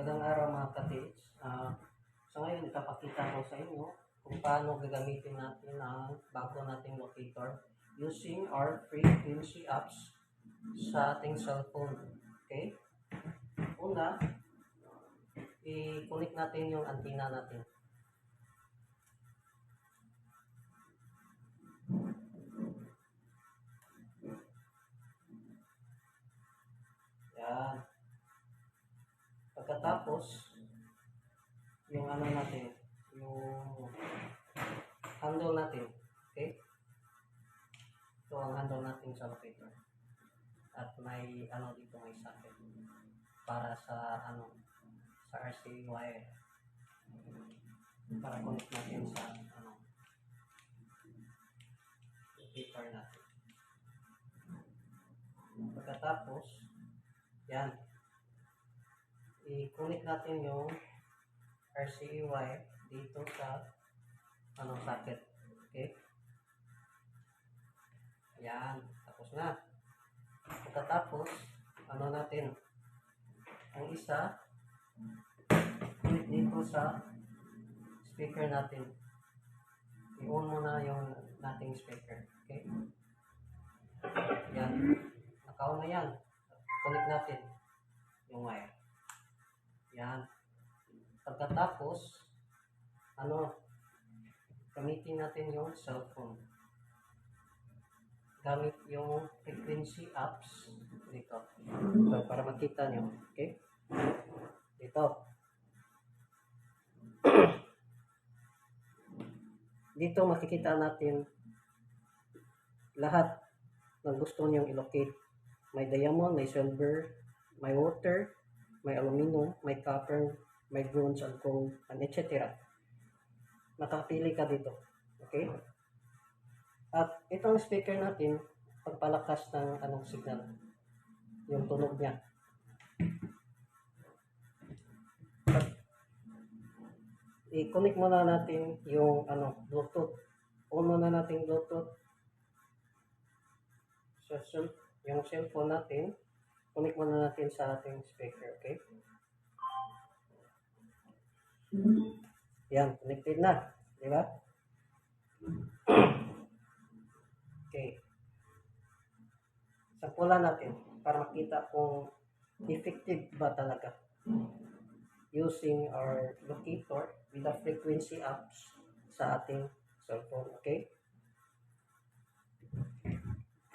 Magandang araw mga ka-tips. So ngayon ipapakita ko sa inyo kung paano gagamitin natin ang bago nating locator using our free Quincy apps sa ating cellphone. Okay? Una, i-connect natin yung antenna natin. Yan. Pagkatapos, yung ano natin, yung handle natin. Okay? Ito ang handle natin sa locator. At may ano dito, may socket para sa ano, sa RC wire. Para connect natin sa ano, locator natin. Pagkatapos, yan. I-connect natin yung RC wire dito sa ano, socket. Okay? Yan. Tapos na. Pagkatapos, ano natin? Ang isa, connect dito sa speaker natin. I-on muna yung nating speaker. Okay? Yan. Naka-on na yan. Connect natin yung wire. Yan. Pagkatapos, ano, gamitin natin yung cellphone. Gamit yung frequency apps dito. So, para makita nyo. Okay? Dito. Dito makikita natin lahat ng gusto nyo i-locate. May diamond, may silver, may water, may aluminum, may copper, may bronze and gold, and etc. Makapili ka dito. Okay? At itong speaker natin, pagpalakas ng anong signal, yung tunog niya. I-connect muna natin yung ano, Bluetooth. On muna natin Bluetooth. So, yung cellphone natin, connect muna natin sa ating speaker, okay? Yan, connected na, di ba? Okay. Sampulan natin para makita kung effective ba talaga using our locator with the frequency apps sa ating cellphone, okay?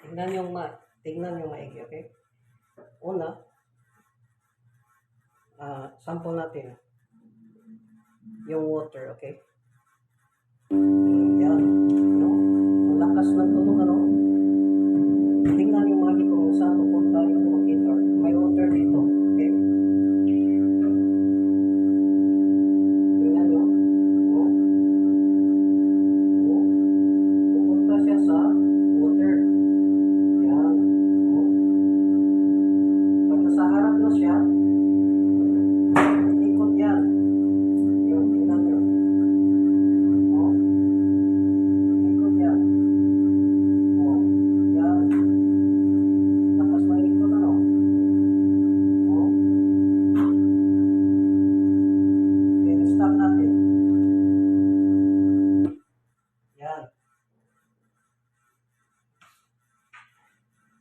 Tingnan yung maigi, okay? Una, sample natin yung water, okay? Yan, no? Ang lakas ng tunog, ano? Tingnan yung maigi kung saan pupunta yung locator. May water dito, okay? Tingnan nyo. Pupunta siya sa water. Yan. Pag nasa harap na siya, ikot yan. Yung tingnan nyo. Ikot yan. Yan. Lakas ng ikot, ano? Okay, stop natin. Yan.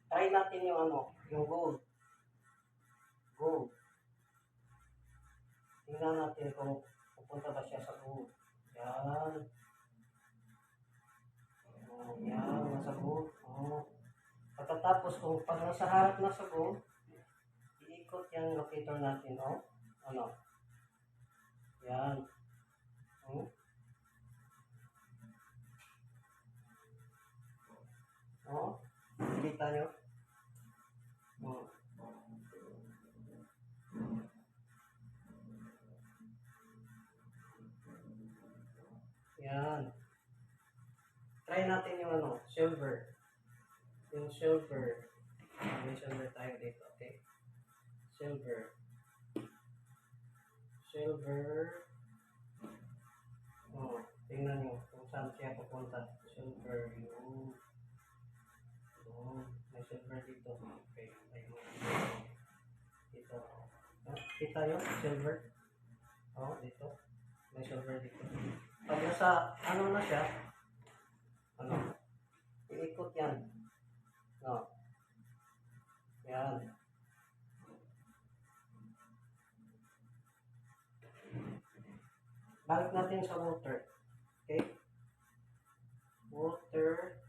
Try natin yung ano, yung gold. Gold. Tingnan natin kung pupunta ba siya sa gold. Yan. Yan, nasa gold. Pagkatapos, kung pag nasa harap na sa gold, iikot yung locator natin, ano? Yan. Kita nyo? Yan. Try natin yung ano, silver. Yung silver. May silver tayo dito, okay? Silver. Tingnan nyo kung saan siya pupunta. Silver, yung may silver dito. Okay, dito. Kita yung silver. Oh, dito. May silver dito. Pag nasa, ano na siya, ano, iikot yan. No. Yan. Balik natin sa water. Okay? Water.